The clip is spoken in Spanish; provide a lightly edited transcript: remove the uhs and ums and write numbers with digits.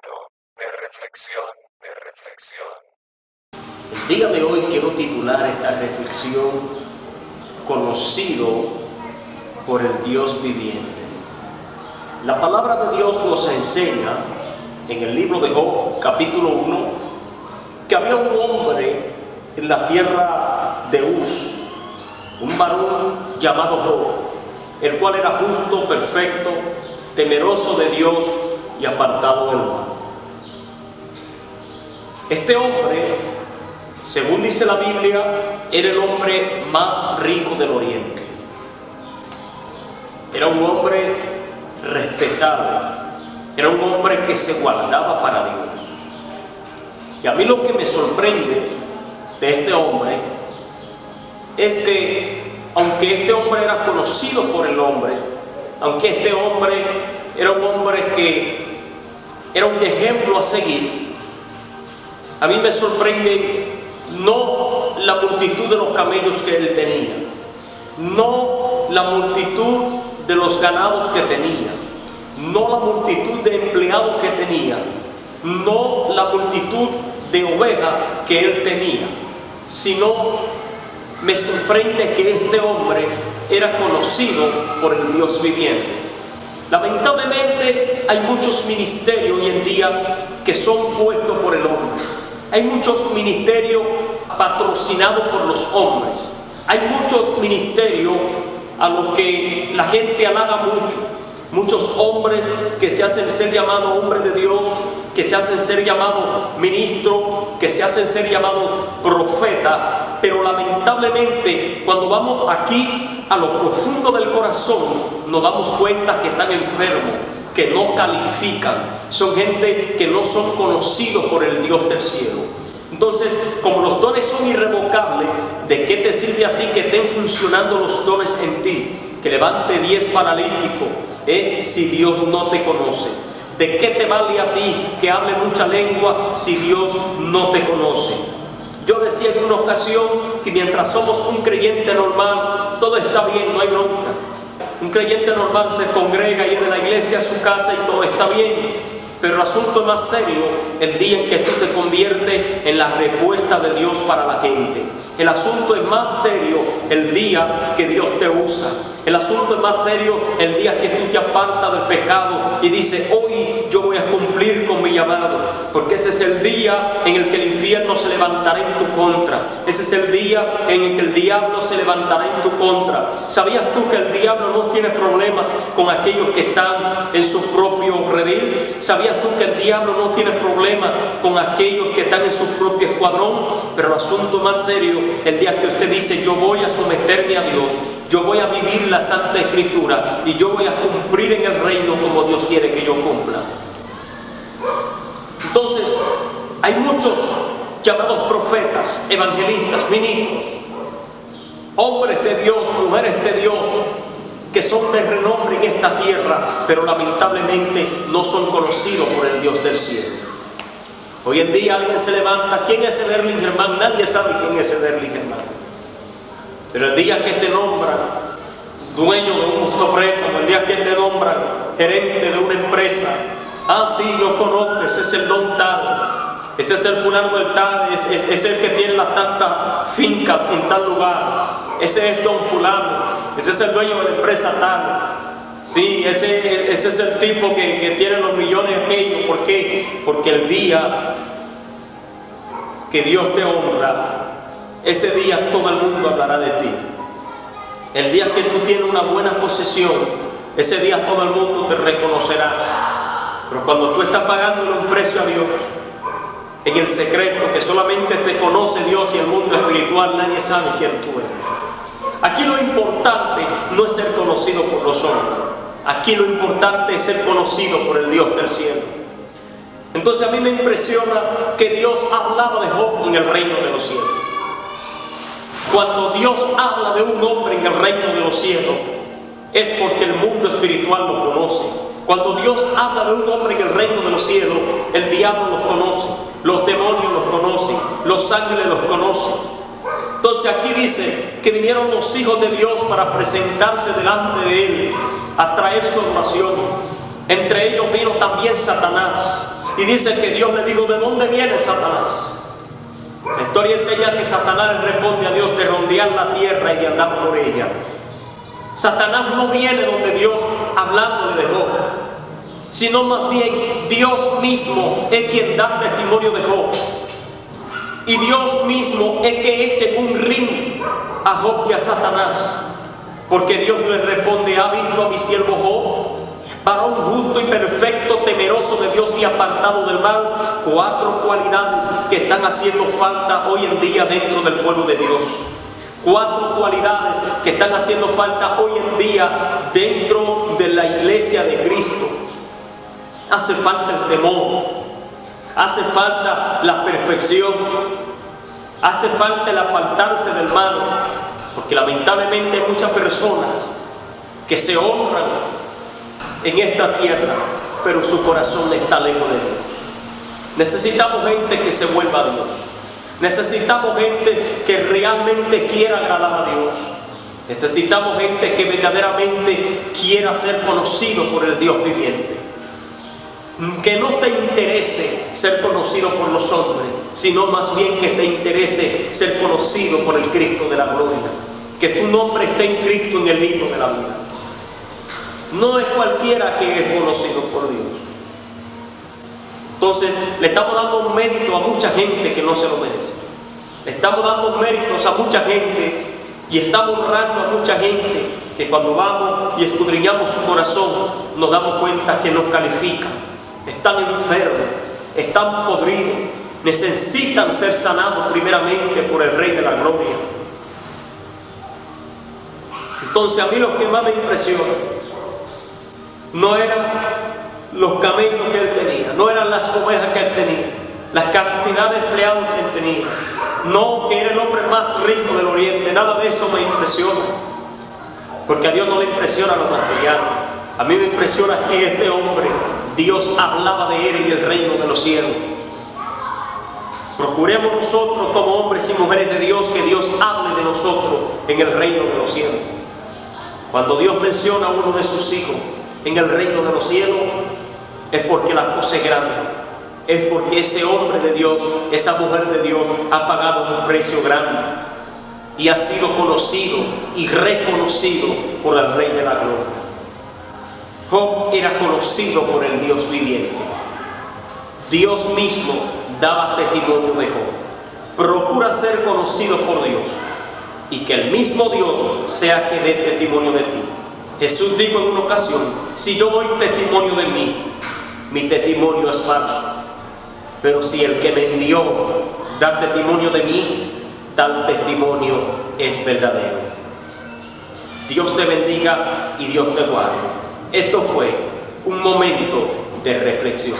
momento de reflexión, El día de hoy quiero titular esta reflexión Conocido por el Dios viviente. La palabra de Dios nos enseña en el libro de Job, capítulo 1, que había un hombre en la tierra de Uz, un varón llamado Job, el cual era justo, perfecto, temeroso de Dios y apartado del mal. Este hombre, según dice la Biblia, era el hombre más rico del Oriente. Era un hombre respetado, era un hombre que se guardaba para Dios. Y a mí lo que me sorprende de este hombre es que, aunque este hombre era conocido por el hombre, aunque este hombre era un hombre que era un ejemplo a seguir, a mí me sorprende no la multitud de los camellos que él tenía, no la multitud de los ganados que tenía, no la multitud de empleados que tenía, no la multitud de ovejas que él tenía, sino me sorprende que este hombre era conocido por el Dios viviente. Lamentablemente hay muchos ministerios hoy en día que son puestos por el hombre. Hay muchos ministerios patrocinados por los hombres. Hay muchos ministerios a los que la gente halaga mucho. Muchos hombres que se hacen ser llamados hombres de Dios, que se hacen ser llamados ministros, que se hacen ser llamados profetas. Pero lamentablemente cuando vamos aquí a lo profundo del corazón nos damos cuenta que están enfermos, que no califican, son gente que no son conocidos por el Dios del cielo. Entonces, como los dones son irrevocables, ¿de qué te sirve a ti que estén funcionando los dones en ti? Que levante 10 paralíticos, si Dios no te conoce. ¿De qué te vale a ti que hable mucha lengua si Dios no te conoce? Yo decía en una ocasión que mientras somos un creyente normal, todo está bien, no hay bronca. Un creyente normal se congrega y en la iglesia a su casa y todo está bien. Pero el asunto es más serio el día en que tú te conviertes en la respuesta de Dios para la gente. El asunto es más serio el día que Dios te usa. El asunto es más serio el día que tú te apartas del pecado y dices, hoy yo voy a cumplir con mi llamado. Porque ese es el día en el que el infierno se levantará en tu contra. Ese es el día en el que el diablo se levantará en tu contra. ¿Sabías tú que el diablo no tiene problemas con aquellos que están en su propio redil? ¿Sabías tú que el diablo no tiene problemas con aquellos que están en su propio escuadrón? Pero el asunto más serio, el día que usted dice, yo voy a someterme a Dios, yo voy a vivir la Santa Escritura y yo voy a cumplir en el reino como Dios quiere que yo cumpla. Entonces, hay muchos llamados profetas, evangelistas, ministros, hombres de Dios, mujeres de Dios, que son de renombre en esta tierra, pero lamentablemente no son conocidos por el Dios del cielo. Hoy en día alguien se levanta, ¿quién es ese Erling-Germán? Nadie sabe quién es ese Erling-Germán. Pero el día que te nombran dueño de un mostopréstamo, el día que te nombran gerente de una empresa, sí, lo conozco, ese es el don tal, ese es el fulano del tal, es el que tiene las tantas fincas en tal lugar, ese es don fulano, ese es el dueño de la empresa tal. Sí, ese es el tipo que tiene los millones aquellos. ¿Por qué? Porque el día que Dios te honra, ese día todo el mundo hablará de ti. El día que tú tienes una buena posición, ese día todo el mundo te reconocerá. Pero cuando tú estás pagándole un precio a Dios, en el secreto que solamente te conoce Dios y el mundo espiritual, nadie sabe quién tú eres. Aquí lo importante no es ser conocido por los hombres. Aquí lo importante es ser conocido por el Dios del cielo. Entonces a mí me impresiona que Dios hablaba de Job en el reino de los cielos. Cuando Dios habla de un hombre en el reino de los cielos, es porque el mundo espiritual lo conoce. Cuando Dios habla de un hombre en el reino de los cielos, el diablo los conoce, los demonios los conocen, los ángeles los conocen. Entonces aquí dice que vinieron los hijos de Dios para presentarse delante de Él, a traer su adoración. Entre ellos vino también Satanás. Y dice que Dios le dijo: ¿de dónde viene Satanás? La historia enseña que Satanás le responde a Dios de rondear la tierra y de andar por ella. Satanás no viene donde Dios hablándole de Job, sino más bien Dios mismo es quien da testimonio de Job. Y Dios mismo es que echa en un ring a Job y a Satanás, porque Dios le responde: ¿ha visto a mi siervo Job? Varón justo y perfecto, temeroso de Dios y apartado del mal. 4 cualidades que están haciendo falta hoy en día dentro del pueblo de Dios. 4 cualidades que están haciendo falta hoy en día dentro de la iglesia de Cristo. Hace falta el temor, hace falta la perfección, hace falta el apartarse del mal, porque lamentablemente hay muchas personas que se honran en esta tierra, pero su corazón está lejos de Dios. Necesitamos gente que se vuelva a Dios. Necesitamos gente que realmente quiera agradar a Dios. Necesitamos gente que verdaderamente quiera ser conocido por el Dios viviente. Que no te interese ser conocido por los hombres, sino más bien que te interese ser conocido por el Cristo de la gloria. Que tu nombre esté inscrito en el libro de la vida. No es cualquiera que es conocido por Dios. Entonces, le estamos dando un mérito a mucha gente que no se lo merece. Le estamos dando méritos a mucha gente y estamos honrando a mucha gente que cuando vamos y escudriñamos su corazón nos damos cuenta que nos califican. Están enfermos, están podridos, necesitan ser sanados primeramente por el Rey de la Gloria. Entonces, a mí lo que más me impresiona no eran los camellos que él tenía, no eran las ovejas que él tenía, las cantidades de empleados que él tenía, no que era el hombre más rico del Oriente. Nada de eso me impresiona, porque a Dios no le impresiona lo material. A mí me impresiona que este hombre, Dios hablaba de él en el reino de los cielos. Procuremos nosotros como hombres y mujeres de Dios que Dios hable de nosotros en el reino de los cielos. Cuando Dios menciona a uno de sus hijos en el reino de los cielos, es porque la cosa es grande, es porque ese hombre de Dios, esa mujer de Dios ha pagado un precio grande y ha sido conocido y reconocido por el Rey de la Gloria. Job era conocido por el Dios viviente. Dios mismo daba testimonio de Job. Procura ser conocido por Dios y que el mismo Dios sea que dé testimonio de ti. Jesús dijo en una ocasión: si yo doy testimonio de mí, mi testimonio es falso, pero si el que me envió da testimonio de mí, tal testimonio es verdadero. Dios te bendiga y Dios te guarde. Esto fue un momento de reflexión.